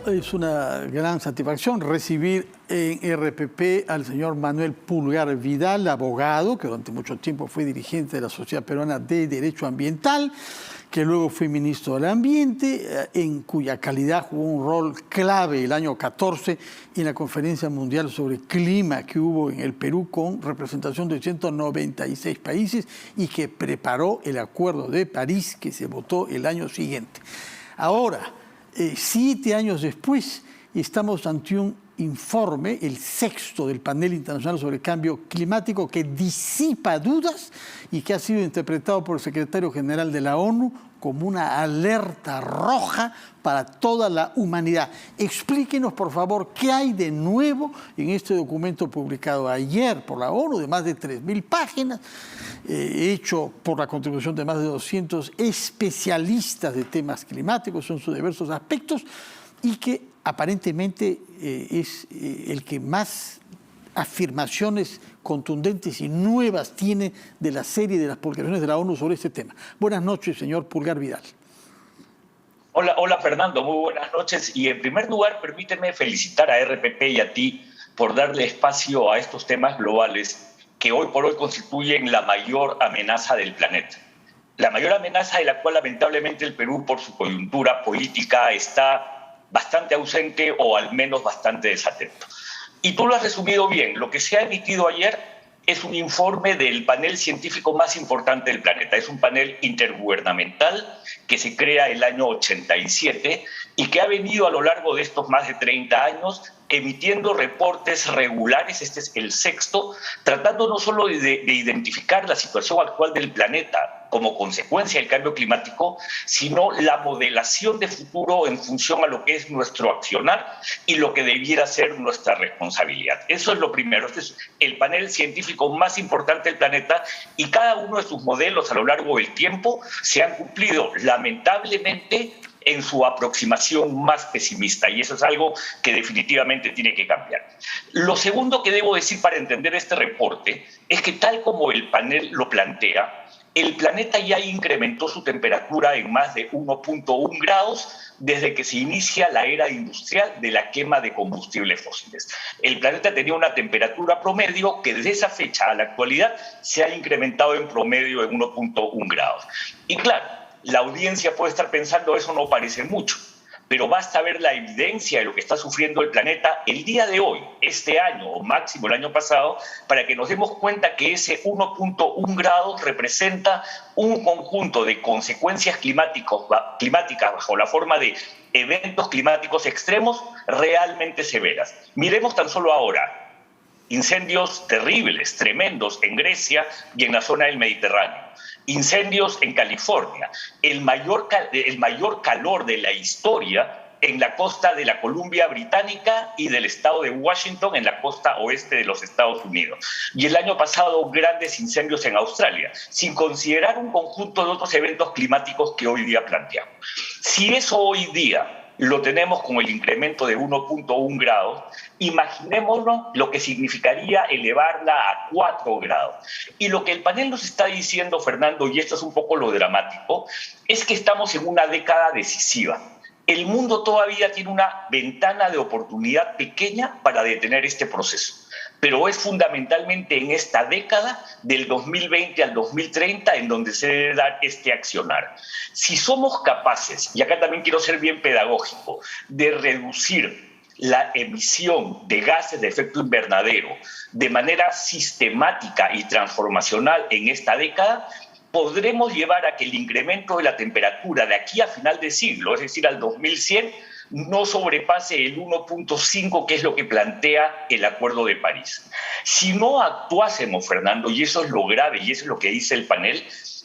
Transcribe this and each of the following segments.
Es una gran satisfacción recibir en RPP al señor Manuel Pulgar Vidal, abogado, que durante mucho tiempo fue dirigente de la Sociedad Peruana de Derecho Ambiental, que luego fue ministro del Ambiente, en cuya calidad jugó un rol clave el año 14 en la Conferencia Mundial sobre Clima que hubo en el Perú con representación de 196 países y que preparó el Acuerdo de París que se votó el año siguiente. Ahora, 7 años después, estamos ante un informe, el sexto del Panel Internacional sobre Cambio Climático, que disipa dudas y que ha sido interpretado por el secretario general de la ONU como una alerta roja para toda la humanidad. Explíquenos, por favor, qué hay de nuevo en este documento publicado ayer por la ONU, de más de 3.000 páginas, hecho por la contribución de más de 200 especialistas de temas climáticos en sus diversos aspectos, y que aparentemente es el que más afirmaciones contundentes y nuevas tiene de la serie de las publicaciones de la ONU sobre este tema. Buenas noches, señor Pulgar Vidal. Hola Fernando, muy buenas noches. Y en primer lugar, permíteme felicitar a RPP y a ti por darle espacio a estos temas globales que hoy por hoy constituyen la mayor amenaza del planeta. La mayor amenaza de la cual lamentablemente el Perú, por su coyuntura política, está bastante ausente o al menos bastante desatento. Y tú lo has resumido bien. Lo que se ha emitido ayer es un informe del panel científico más importante del planeta. Es un panel intergubernamental que se crea el año 87 y que ha venido a lo largo de estos más de 30 años emitiendo reportes regulares, este es el sexto, tratando no solo de identificar la situación actual del planeta como consecuencia del cambio climático, sino la modelación de futuro en función a lo que es nuestro accionar y lo que debiera ser nuestra responsabilidad. Eso es lo primero. Este es el panel científico más importante del planeta y cada uno de sus modelos a lo largo del tiempo se han cumplido lamentablemente en su aproximación más pesimista, y eso es algo que definitivamente tiene que cambiar. Lo segundo que debo decir para entender este reporte es que, tal como el panel lo plantea, el planeta ya incrementó su temperatura en más de 1.1 grados desde que se inicia la era industrial de la quema de combustibles fósiles. El planeta tenía una temperatura promedio que desde esa fecha a la actualidad se ha incrementado en promedio en 1.1 grados. Y claro, la audiencia puede estar pensando eso no parece mucho, pero basta ver la evidencia de lo que está sufriendo el planeta el día de hoy, este año o máximo el año pasado, para que nos demos cuenta que ese 1.1 grados representa un conjunto de consecuencias climáticas bajo la forma de eventos climáticos extremos realmente severas. Miremos tan solo ahora incendios terribles, tremendos en Grecia y en la zona del Mediterráneo. Incendios en California, el mayor calor de la historia en la costa de la Columbia Británica y del estado de Washington en la costa oeste de los Estados Unidos. Y el año pasado grandes incendios en Australia, sin considerar un conjunto de otros eventos climáticos que hoy día planteamos. Si eso hoy día lo tenemos con el incremento de 1.1 grados, imaginémonos lo que significaría elevarla a 4 grados. Y lo que el panel nos está diciendo, Fernando, y esto es un poco lo dramático, es que estamos en una década decisiva. El mundo todavía tiene una ventana de oportunidad pequeña para detener este proceso, pero es fundamentalmente en esta década, del 2020 al 2030, en donde se debe dar este accionar. Si somos capaces, y acá también quiero ser bien pedagógico, de reducir la emisión de gases de efecto invernadero de manera sistemática y transformacional en esta década, podremos llevar a que el incremento de la temperatura de aquí a final de siglo, es decir, al 2100, no sobrepase el 1.5, que es lo que plantea el Acuerdo de París. Si no actuásemos, Fernando, y eso es lo grave y eso es lo que dice el panel,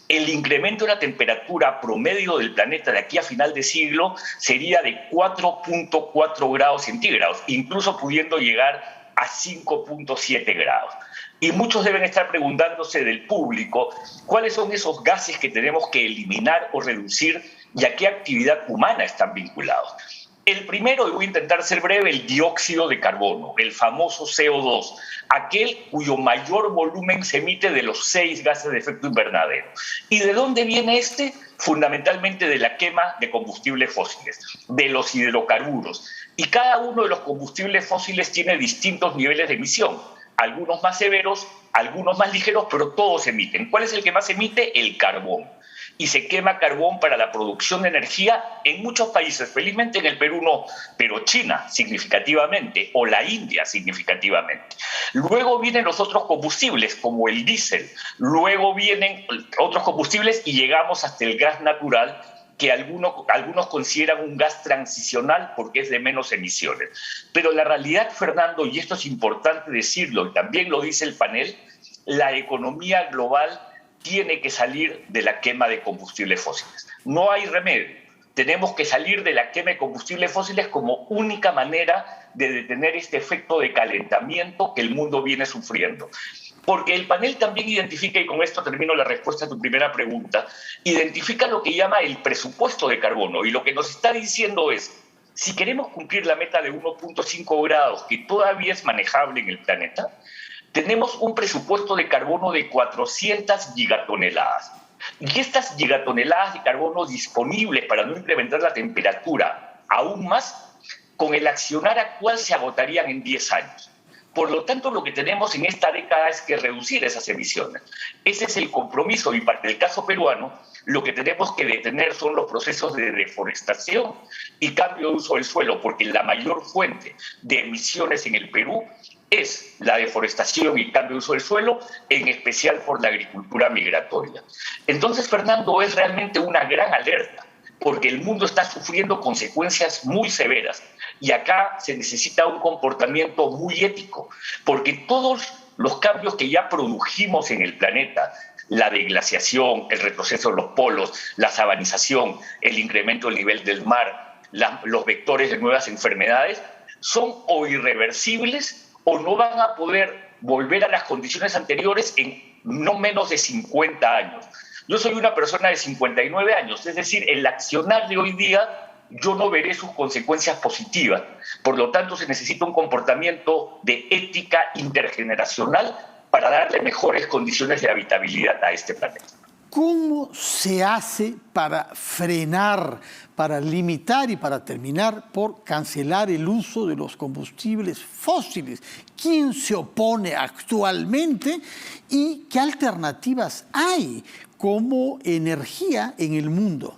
el incremento de la temperatura promedio del planeta de aquí a final de siglo sería de 4.4 grados centígrados, incluso pudiendo llegar a 5.7 grados. Y muchos deben estar preguntándose del público cuáles son esos gases que tenemos que eliminar o reducir y a qué actividad humana están vinculados. El primero, y voy a intentar ser breve, el dióxido de carbono, el famoso CO2, aquel cuyo mayor volumen se emite de los 6 gases de efecto invernadero. ¿Y de dónde viene este? fundamentalmente de la quema de combustibles fósiles, de los hidrocarburos. Y cada uno de los combustibles fósiles tiene distintos niveles de emisión, algunos más severos, algunos más ligeros, pero todos emiten. ¿Cuál es el que más emite? El carbón. Y se quema carbón para la producción de energía en muchos países. Felizmente en el Perú no, pero China significativamente, o la India significativamente. Luego vienen los otros combustibles, como el diésel. Luego vienen otros combustibles y llegamos hasta el gas natural, que algunos consideran un gas transicional porque es de menos emisiones. Pero la realidad, Fernando, y esto es importante decirlo, y también lo dice el panel, la economía global tiene que salir de la quema de combustibles fósiles. No hay remedio. Tenemos que salir de la quema de combustibles fósiles como única manera de detener este efecto de calentamiento que el mundo viene sufriendo. Porque el panel también identifica, y con esto termino la respuesta a tu primera pregunta, identifica lo que llama el presupuesto de carbono. Y lo que nos está diciendo es, si queremos cumplir la meta de 1.5 grados, que todavía es manejable en el planeta, tenemos un presupuesto de carbono de 400 gigatoneladas. Y estas gigatoneladas de carbono disponibles para no incrementar la temperatura aún más, con el accionar actual se agotarían en 10 años. Por lo tanto, lo que tenemos en esta década es que reducir esas emisiones. Ese es el compromiso, y para el caso peruano, lo que tenemos que detener son los procesos de deforestación y cambio de uso del suelo, porque la mayor fuente de emisiones en el Perú es la deforestación y cambio de uso del suelo, en especial por la agricultura migratoria. Entonces, Fernando, es realmente una gran alerta, porque el mundo está sufriendo consecuencias muy severas. Y acá se necesita un comportamiento muy ético, porque todos los cambios que ya produjimos en el planeta, la deglaciación, el retroceso de los polos, la sabanización, el incremento del nivel del mar, los vectores de nuevas enfermedades, son o irreversibles o no van a poder volver a las condiciones anteriores en no menos de 50 años. Yo soy una persona de 59 años, es decir, el accionar de hoy día yo no veré sus consecuencias positivas. Por lo tanto, se necesita un comportamiento de ética intergeneracional para darle mejores condiciones de habitabilidad a este planeta. ¿Cómo se hace para frenar, para limitar y para terminar por cancelar el uso de los combustibles fósiles? ¿Quién se opone actualmente y qué alternativas hay como energía en el mundo?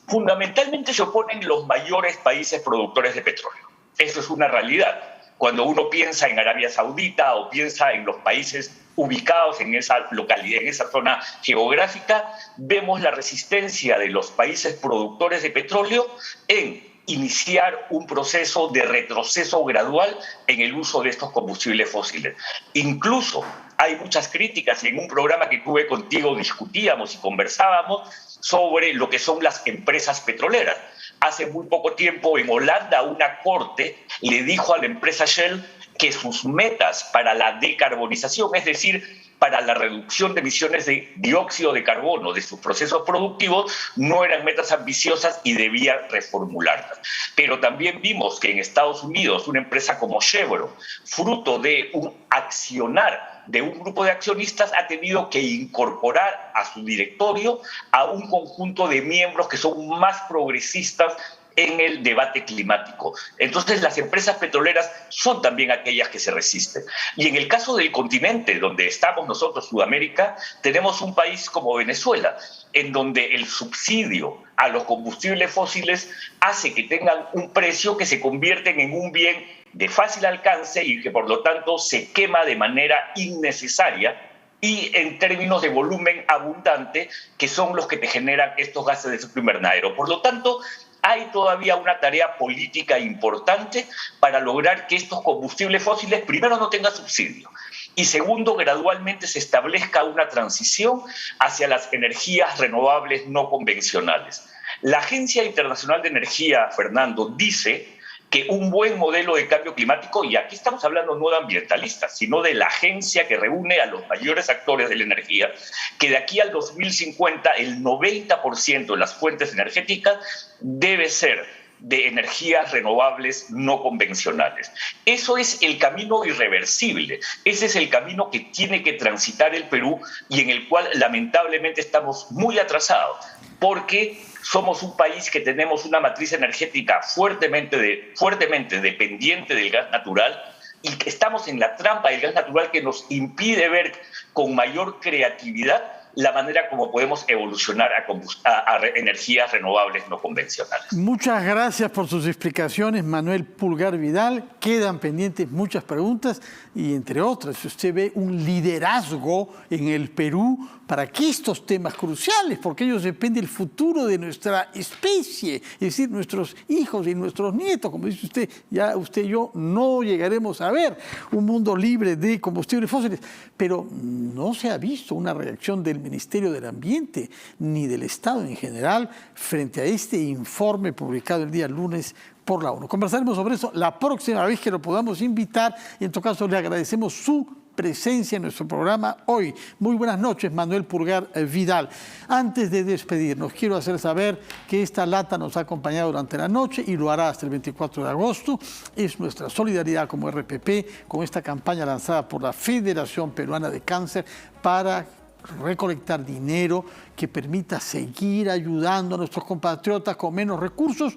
Fundamentalmente se oponen los mayores países productores de petróleo. Eso es una realidad. Cuando uno piensa en Arabia Saudita o piensa en los países ubicados en esa localidad, en esa zona geográfica, vemos la resistencia de los países productores de petróleo en iniciar un proceso de retroceso gradual en el uso de estos combustibles fósiles. Incluso hay muchas críticas, y en un programa que tuve contigo discutíamos y conversábamos sobre lo que son las empresas petroleras. Hace muy poco tiempo en Holanda una corte le dijo a la empresa Shell que sus metas para la decarbonización, es decir, para la reducción de emisiones de dióxido de carbono de sus procesos productivos, no eran metas ambiciosas y debía reformularlas. Pero también vimos que en Estados Unidos una empresa como Chevron, fruto de un accionar de un grupo de accionistas, ha tenido que incorporar a su directorio a un conjunto de miembros que son más progresistas en el debate climático. Entonces, las empresas petroleras son también aquellas que se resisten. Y en el caso del continente donde estamos nosotros, Sudamérica, tenemos un país como Venezuela, en donde el subsidio a los combustibles fósiles hace que tengan un precio que se convierten en un bien de fácil alcance y que por lo tanto se quema de manera innecesaria y en términos de volumen abundante, que son los que te generan estos gases de efecto invernadero. Por lo tanto, hay todavía una tarea política importante para lograr que estos combustibles fósiles, primero, no tengan subsidio, y segundo, gradualmente se establezca una transición hacia las energías renovables no convencionales. La Agencia Internacional de Energía, Fernando, dice que un buen modelo de cambio climático, y aquí estamos hablando no de ambientalistas, sino de la agencia que reúne a los mayores actores de la energía, que de aquí al 2050 el 90% de las fuentes energéticas debe ser de energías renovables no convencionales. Eso es el camino irreversible, ese es el camino que tiene que transitar el Perú y en el cual lamentablemente estamos muy atrasados, porque somos un país que tenemos una matriz energética fuertemente dependiente del gas natural y que estamos en la trampa del gas natural que nos impide ver con mayor creatividad la manera como podemos evolucionar a energías renovables no convencionales. Muchas gracias por sus explicaciones, Manuel Pulgar Vidal. Quedan pendientes muchas preguntas y, entre otras, usted ve un liderazgo en el Perú para que estos temas cruciales, porque ellos dependen del futuro de nuestra especie, es decir, nuestros hijos y nuestros nietos, como dice usted, ya usted y yo no llegaremos a ver un mundo libre de combustibles fósiles, pero no se ha visto una reacción del Ministerio del Ambiente ni del Estado en general frente a este informe publicado el día lunes por la ONU. Conversaremos sobre eso la próxima vez que lo podamos invitar y en todo caso le agradecemos su presencia en nuestro programa hoy. Muy buenas noches, Manuel Pulgar Vidal. Antes de despedirnos, quiero hacer saber que esta lata nos ha acompañado durante la noche y lo hará hasta el 24 de agosto. Es nuestra solidaridad como RPP con esta campaña lanzada por la Federación Peruana de Cáncer para recolectar dinero que permita seguir ayudando a nuestros compatriotas con menos recursos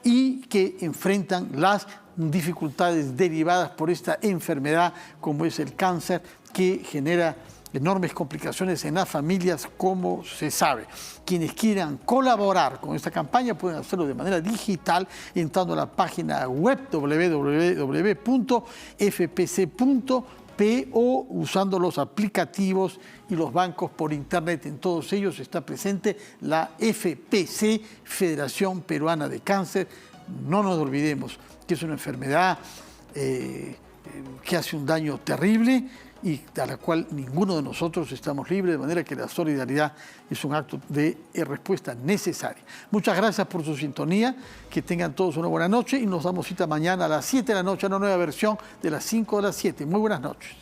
y que enfrentan las dificultades derivadas por esta enfermedad como es el cáncer, que genera enormes complicaciones en las familias, como se sabe. Quienes quieran colaborar con esta campaña pueden hacerlo de manera digital entrando a la página web www.fpc.pe o usando los aplicativos y los bancos por internet. En todos ellos está presente la FPC, Federación Peruana de Cáncer. No nos olvidemos que es una enfermedad que hace un daño terrible y a la cual ninguno de nosotros estamos libres, de manera que la solidaridad es un acto de respuesta necesaria. Muchas gracias por su sintonía, que tengan todos una buena noche y nos damos cita mañana a las 7 de la noche a una nueva versión de las 5 de las 7. Muy buenas noches.